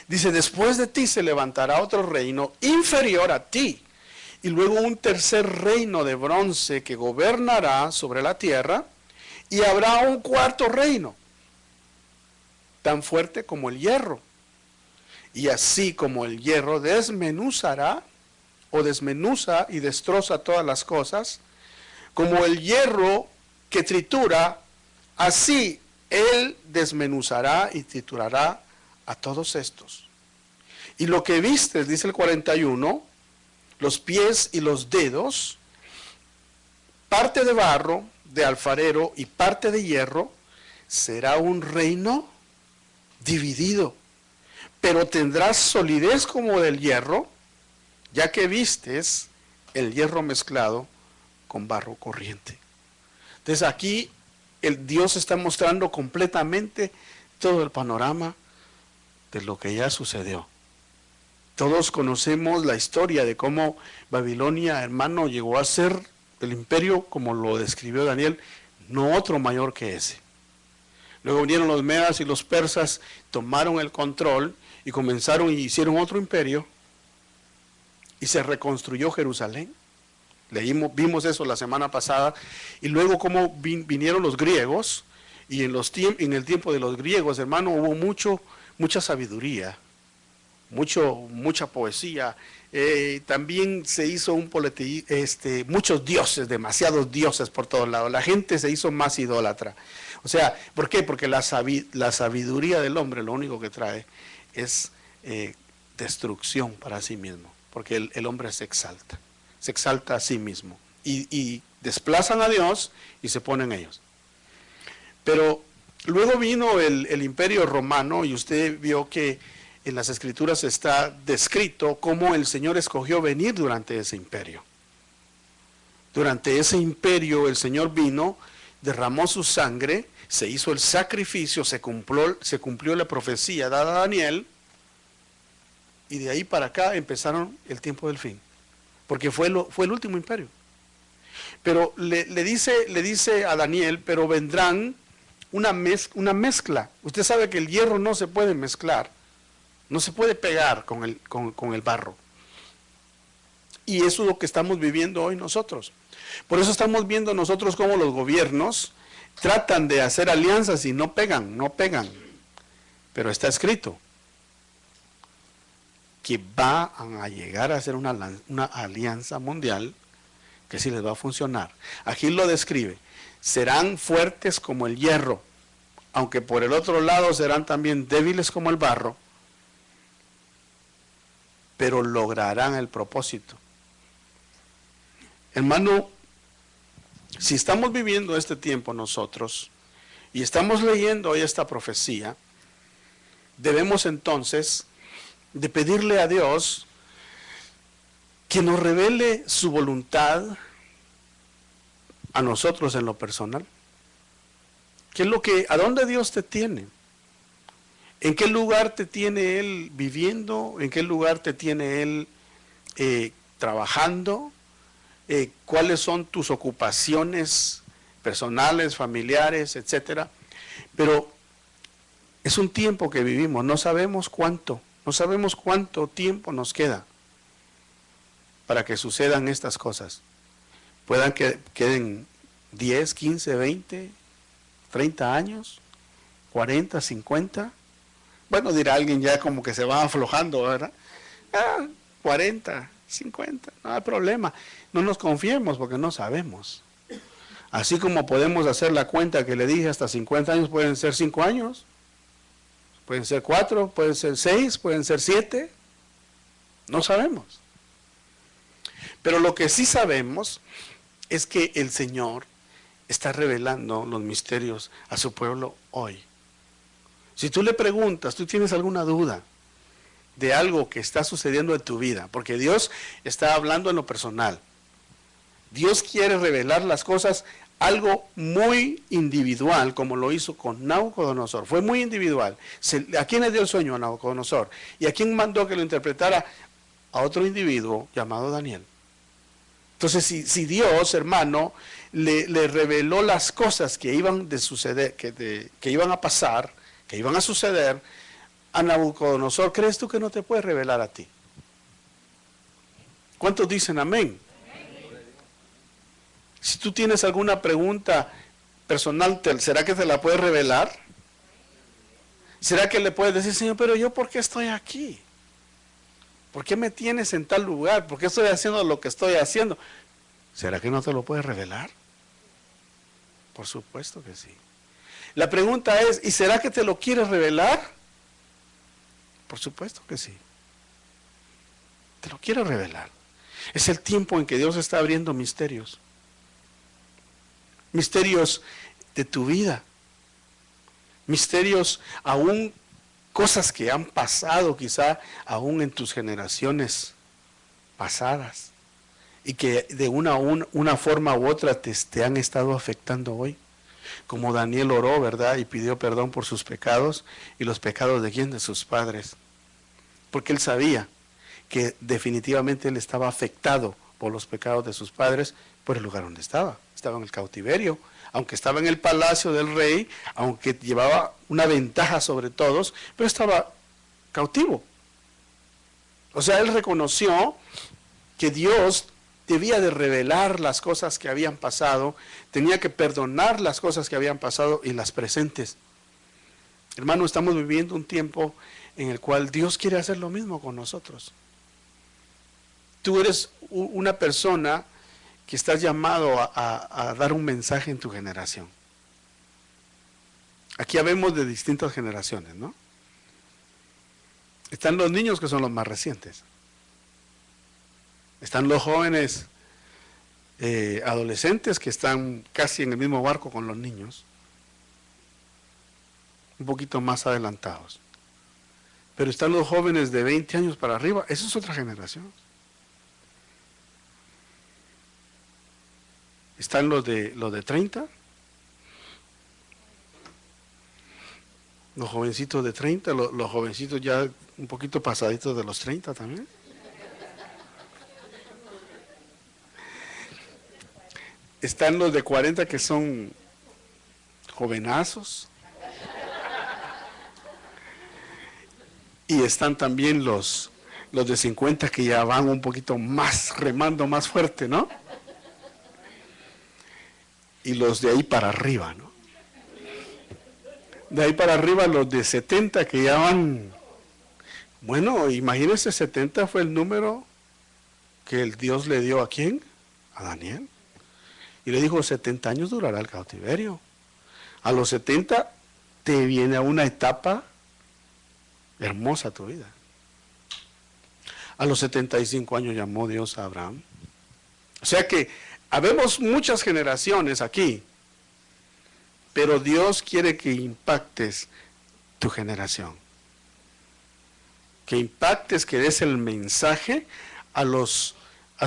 Dice, después de ti se levantará otro reino inferior a ti, y luego un tercer reino de bronce que gobernará sobre la tierra, y habrá un cuarto reino, tan fuerte como el hierro. Y así como el hierro desmenuza y destroza todas las cosas, como el hierro que tritura, así él desmenuzará y triturará a todos estos. Y lo que vistes, dice el 41, los pies y los dedos, parte de barro, de alfarero y parte de hierro, será un reino dividido, pero tendrás solidez como del hierro, ya que vistes el hierro mezclado con barro corriente. Entonces aquí el Dios está mostrando completamente todo el panorama de lo que ya sucedió. Todos conocemos la historia de cómo Babilonia, hermano, llegó a ser el imperio, como lo describió Daniel, no otro mayor que ese. Luego vinieron los medas y los persas, tomaron el control y comenzaron y hicieron otro imperio y se reconstruyó Jerusalén. Vimos eso la semana pasada, y luego cómo vinieron los griegos, y en el tiempo de los griegos, hermano, hubo mucha sabiduría, mucha poesía, también se hizo muchos dioses, demasiados dioses por todos lados, la gente se hizo más idólatra. O sea, ¿por qué? Porque la sabiduría del hombre lo único que trae es destrucción para sí mismo, porque el hombre se exalta a sí mismo, y desplazan a Dios y se ponen ellos. Pero luego vino el imperio romano, y usted vio que en las escrituras está descrito cómo el Señor escogió venir durante ese imperio. Durante ese imperio el Señor vino, derramó su sangre, se hizo el sacrificio, se cumplió la profecía dada a Daniel, y de ahí para acá empezaron el tiempo del fin, porque fue el último imperio. Pero le dice a Daniel, pero vendrán una mezcla. Usted sabe que el hierro no se puede mezclar, no se puede pegar con el barro. Y eso es lo que estamos viviendo hoy nosotros. Por eso estamos viendo nosotros cómo los gobiernos tratan de hacer alianzas y no pegan. Pero está escrito que va a llegar a ser una alianza mundial que sí les va a funcionar. Aquí lo describe, serán fuertes como el hierro, aunque por el otro lado serán también débiles como el barro, pero lograrán el propósito. Hermano, si estamos viviendo este tiempo nosotros y estamos leyendo hoy esta profecía, debemos entonces de pedirle a Dios que nos revele su voluntad a nosotros en lo personal. ¿Qué es lo que, a dónde Dios te tiene? ¿En qué lugar te tiene Él viviendo? ¿En qué lugar te tiene Él trabajando? ¿Cuáles son tus ocupaciones personales, familiares, etcétera? Pero es un tiempo que vivimos, no sabemos cuánto tiempo nos queda para que sucedan estas cosas. Puedan que queden 10, 15, 20, 30 años, 40, 50. Bueno, dirá alguien ya como que se va aflojando, ¿verdad? 40, 50, no hay problema. No nos confiemos porque no sabemos. Así como podemos hacer la cuenta que le dije, hasta 50 años pueden ser 5 años, pueden ser 4, pueden ser 6, pueden ser 7. No sabemos. Pero lo que sí sabemos es que el Señor está revelando los misterios a su pueblo hoy. Si tú le preguntas, tú tienes alguna duda de algo que está sucediendo en tu vida, porque Dios está hablando en lo personal. Dios quiere revelar las cosas, algo muy individual, como lo hizo con Nabucodonosor. Fue muy individual. ¿A quién le dio el sueño a Nabucodonosor? ¿Y a quién mandó que lo interpretara? A otro individuo llamado Daniel. Entonces, si Dios, hermano, le reveló las cosas que iban de suceder, que iban a pasar, que iban a suceder a Nabucodonosor, ¿crees tú que no te puede revelar a ti? ¿Cuántos dicen amén? Si tú tienes alguna pregunta personal, ¿será que te la puedes revelar? ¿Será que le puedes decir, Señor, pero yo por qué estoy aquí? ¿Por qué me tienes en tal lugar? ¿Por qué estoy haciendo lo que estoy haciendo? ¿Será que no te lo puedes revelar? Por supuesto que sí. La pregunta es, ¿y será que te lo quieres revelar? Por supuesto que sí. Te lo quiero revelar. Es el tiempo en que Dios está abriendo misterios. Misterios de tu vida. Misterios aún, cosas que han pasado quizá aún en tus generaciones pasadas y que de una forma u otra te han estado afectando hoy. Como Daniel oró, ¿verdad? Y pidió perdón por sus pecados. ¿Y los pecados de quién? De sus padres. Porque él sabía que definitivamente él estaba afectado por los pecados de sus padres por el lugar donde estaba. Estaba en el cautiverio. Aunque estaba en el palacio del rey, aunque llevaba una ventaja sobre todos, pero estaba cautivo. O sea, él reconoció que Dios debía de revelar las cosas que habían pasado, tenía que perdonar las cosas que habían pasado y las presentes. Hermano, estamos viviendo un tiempo en el cual Dios quiere hacer lo mismo con nosotros. Tú eres una persona que estás llamado a dar un mensaje en tu generación. Aquí habemos de distintas generaciones, ¿no? Están los niños que son los más recientes. Están los jóvenes adolescentes que están casi en el mismo barco con los niños, un poquito más adelantados. Pero están los jóvenes de 20 años para arriba, esa es otra generación. Están los de 30, los jovencitos de 30, los jovencitos ya un poquito pasaditos de los 30 también. Están los de 40 que son jovenazos. Y están también los de 50 que ya van un poquito más, remando más fuerte, ¿no? Y los de ahí para arriba, ¿no? De ahí para arriba los de 70 que ya van. Bueno, imagínense, 70 fue el número que el Dios le dio ¿a quién? a Daniel. Y le dijo, 70 años durará el cautiverio. A los 70 te viene a una etapa hermosa tu vida. A los 75 años llamó Dios a Abraham. O sea que habemos muchas generaciones aquí, pero Dios quiere que impactes tu generación. Que impactes, que des el mensaje a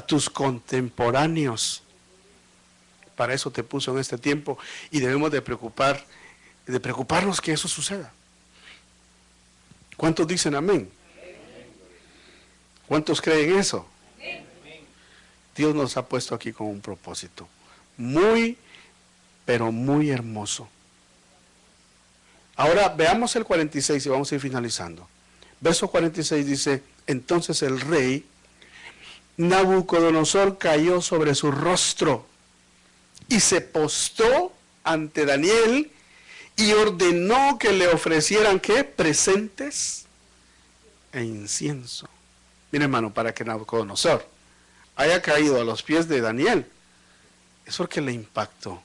tus contemporáneos. Para eso te puso en este tiempo y debemos de preocuparnos que eso suceda. ¿Cuántos dicen amén? ¿Cuántos creen eso? Dios nos ha puesto aquí con un propósito muy, pero muy hermoso. Ahora veamos el 46 y vamos a ir finalizando. Verso 46 dice, entonces el rey Nabucodonosor cayó sobre su rostro y se postró ante Daniel y ordenó que le ofrecieran, ¿qué? Presentes e incienso. Mira, hermano, para que Nabucodonosor haya caído a los pies de Daniel, es porque le impactó.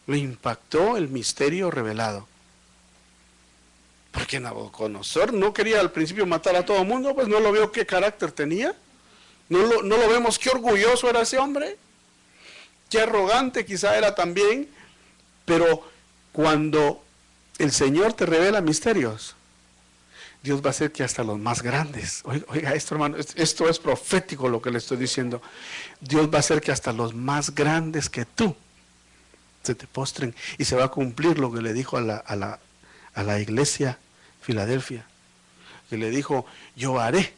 Le impactó el misterio revelado. Porque Nabucodonosor no quería al principio matar a todo el mundo, pues no lo vio qué carácter tenía. No lo vemos qué orgulloso era ese hombre. Qué arrogante quizá era también. Pero cuando el Señor te revela misterios, Dios va a hacer que hasta los más grandes, oiga esto, hermano, esto es profético lo que le estoy diciendo. Dios va a hacer que hasta los más grandes que tú se te postren, y se va a cumplir lo que le dijo a la iglesia Filadelfia, que le dijo, yo haré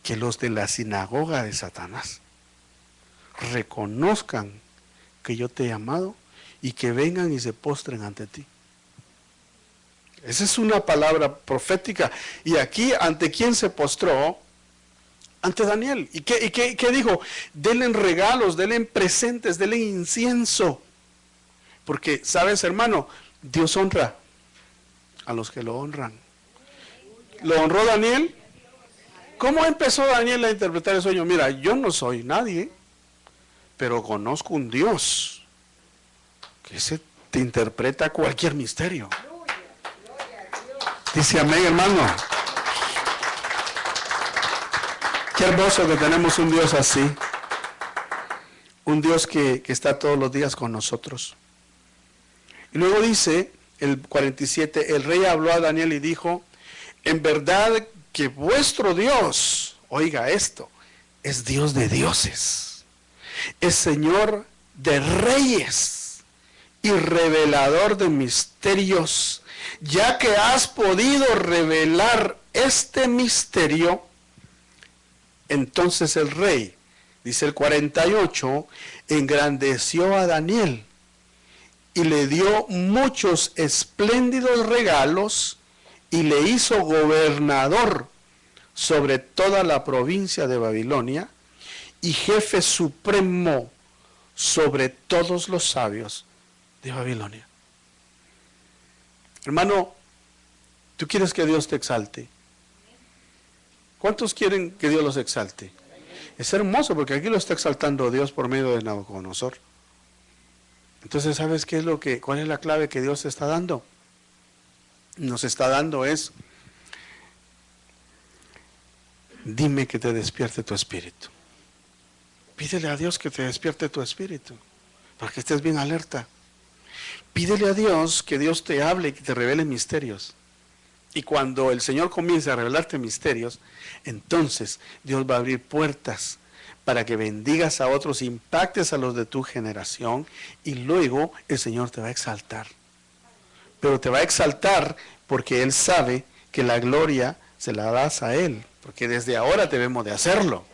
que los de la sinagoga de Satanás reconozcan que yo te he amado y que vengan y se postren ante ti. Esa es una palabra profética. Y aquí, ¿ante quién se postró? Ante Daniel. ¿Y qué dijo? Denle regalos, denle presentes, denle incienso. Porque, ¿sabes, hermano? Dios honra a los que lo honran. ¿Lo honró Daniel? ¿Cómo empezó Daniel a interpretar el sueño? Mira, yo no soy nadie, pero conozco un Dios que se te interpreta cualquier misterio. Dice amén, hermano. Qué hermoso que tenemos un Dios así. Un Dios que está todos los días con nosotros. Y luego dice el 47, el rey habló a Daniel y dijo, en verdad que vuestro Dios, oiga esto, es Dios de dioses, es Señor de reyes y revelador de misterios, ya que has podido revelar este misterio. Entonces el rey, dice el 48, engrandeció a Daniel y le dio muchos espléndidos regalos y le hizo gobernador sobre toda la provincia de Babilonia y jefe supremo sobre todos los sabios de Babilonia. Hermano, ¿tú quieres que Dios te exalte? ¿Cuántos quieren que Dios los exalte? Es hermoso porque aquí lo está exaltando Dios por medio de Nabucodonosor. Entonces, ¿sabes qué es cuál es la clave que Dios te está dando? Nos está dando es, dime que te despierte tu espíritu. Pídele a Dios que te despierte tu espíritu, para que estés bien alerta. Pídele a Dios que Dios te hable y que te revele misterios. Y cuando el Señor comience a revelarte misterios, entonces Dios va a abrir puertas para que bendigas a otros, impactes a los de tu generación, y luego el Señor te va a exaltar. Pero te va a exaltar porque Él sabe que la gloria se la das a Él, porque desde ahora debemos de hacerlo.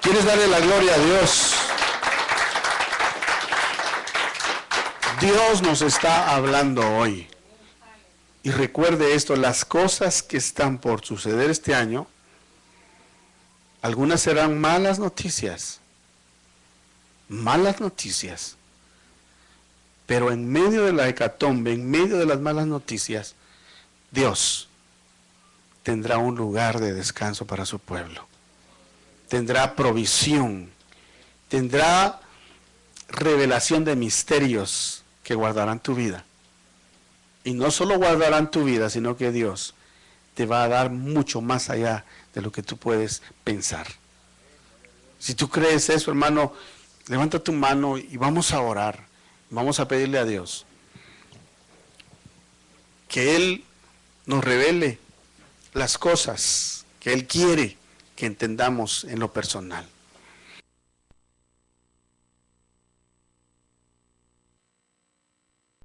¿Quieres darle la gloria a Dios? Dios nos está hablando hoy. Y recuerde esto, las cosas que están por suceder este año, algunas serán malas noticias, pero en medio de la hecatombe, en medio de las malas noticias, Dios tendrá un lugar de descanso para su pueblo. tendrá provisión, tendrá revelación de misterios que guardarán tu vida. Y no solo guardarán tu vida, sino que Dios te va a dar mucho más allá de lo que tú puedes pensar. Si tú crees eso, hermano, levanta tu mano y vamos a orar. Vamos a pedirle a Dios que Él nos revele las cosas que Él quiere que entendamos en lo personal.